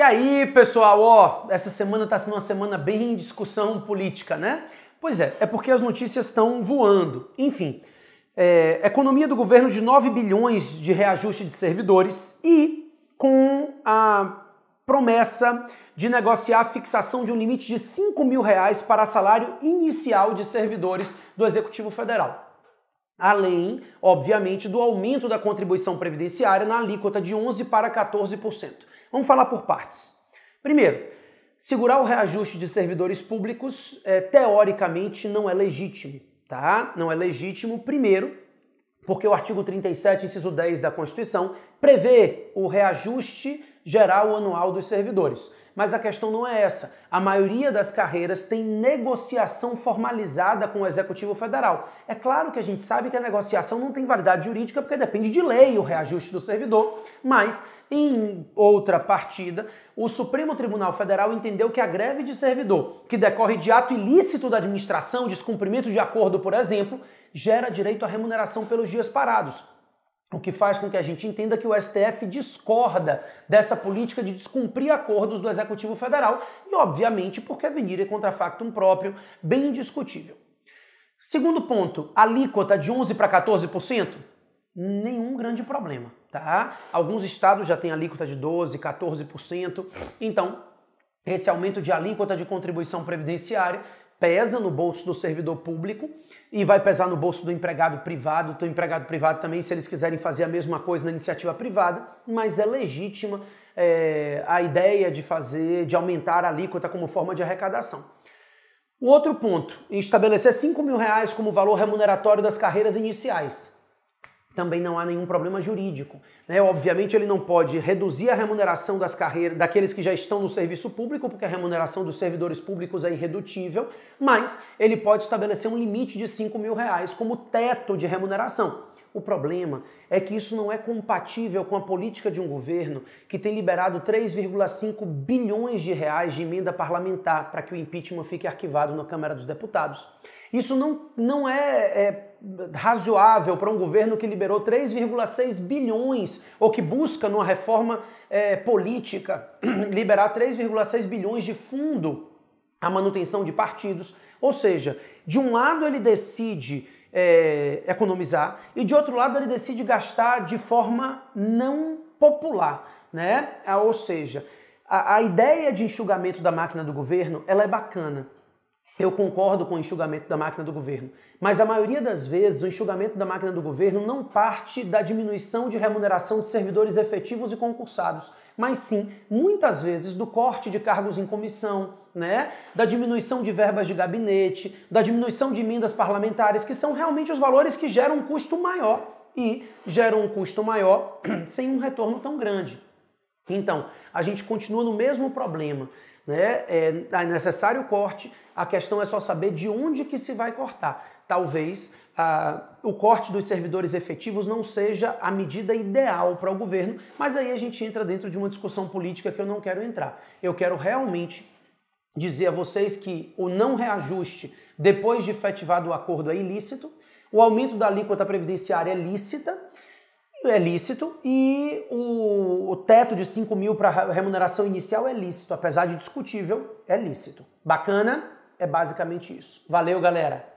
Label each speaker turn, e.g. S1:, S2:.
S1: E aí, pessoal, ó, essa semana tá sendo uma semana bem em discussão política, né? Pois é porque as notícias estão voando. Enfim, economia do governo de 9 bilhões de reajuste de servidores e com a promessa de negociar a fixação de um limite de R$5.000 para salário inicial de servidores do Executivo Federal. Além, obviamente, do aumento da contribuição previdenciária na alíquota de 11% para 14%. Vamos falar por partes. Primeiro, segurar o reajuste de servidores públicos, teoricamente, não é legítimo, tá? Não é legítimo, primeiro, porque o artigo 37, inciso 10 da Constituição, prevê o reajuste geral anual dos servidores. Mas a questão não é essa. A maioria das carreiras tem negociação formalizada com o Executivo Federal. É claro que a gente sabe que a negociação não tem validade jurídica porque depende de lei o reajuste do servidor, mas em outra partida, o Supremo Tribunal Federal entendeu que a greve de servidor, que decorre de ato ilícito da administração, descumprimento de acordo, por exemplo, gera direito à remuneração pelos dias parados. O que faz com que a gente entenda que o STF discorda dessa política de descumprir acordos do Executivo Federal e, obviamente, porque é venire contra factum próprio, bem indiscutível. Segundo ponto, alíquota de 11% para 14%? Nenhum grande problema, tá? Alguns estados já têm alíquota de 12%, 14%, então esse aumento de alíquota de contribuição previdenciária pesa no bolso do servidor público e vai pesar no bolso do empregado privado também, se eles quiserem fazer a mesma coisa na iniciativa privada, mas é legítima a ideia de aumentar a alíquota como forma de arrecadação. O outro ponto, estabelecer R$5.000 como valor remuneratório das carreiras iniciais. Também não há nenhum problema jurídico, né? Obviamente ele não pode reduzir a remuneração das carreiras daqueles que já estão no serviço público, porque a remuneração dos servidores públicos é irredutível, mas ele pode estabelecer um limite de R$5.000 como teto de remuneração. O problema é que isso não é compatível com a política de um governo que tem liberado 3,5 bilhões de reais de emenda parlamentar para que o impeachment fique arquivado na Câmara dos Deputados. Isso não é razoável para um governo que liberou 3,6 bilhões ou que busca numa reforma política liberar 3,6 bilhões de fundo à manutenção de partidos. Ou seja, de um lado ele decide economizar e de outro lado ele decide gastar de forma não popular, né? Ou seja, a ideia de enxugamento da máquina do governo, ela é bacana. Eu concordo com o enxugamento da máquina do governo, mas a maioria das vezes o enxugamento da máquina do governo não parte da diminuição de remuneração de servidores efetivos e concursados, mas sim, muitas vezes, do corte de cargos em comissão, né? Da diminuição de verbas de gabinete, da diminuição de emendas parlamentares, que são realmente os valores que geram um custo maior e geram um custo maior sem um retorno tão grande. Então, a gente continua no mesmo problema, né? É necessário corte, a questão é só saber de onde que se vai cortar. Talvez o corte dos servidores efetivos não seja a medida ideal para o governo, mas aí a gente entra dentro de uma discussão política que eu não quero entrar. Eu quero realmente dizer a vocês que o não reajuste depois de efetivado o acordo é ilícito, o aumento da alíquota previdenciária é lícito e o teto de 5 mil para remuneração inicial é lícito, apesar de discutível, é lícito. Bacana? É basicamente isso. Valeu, galera!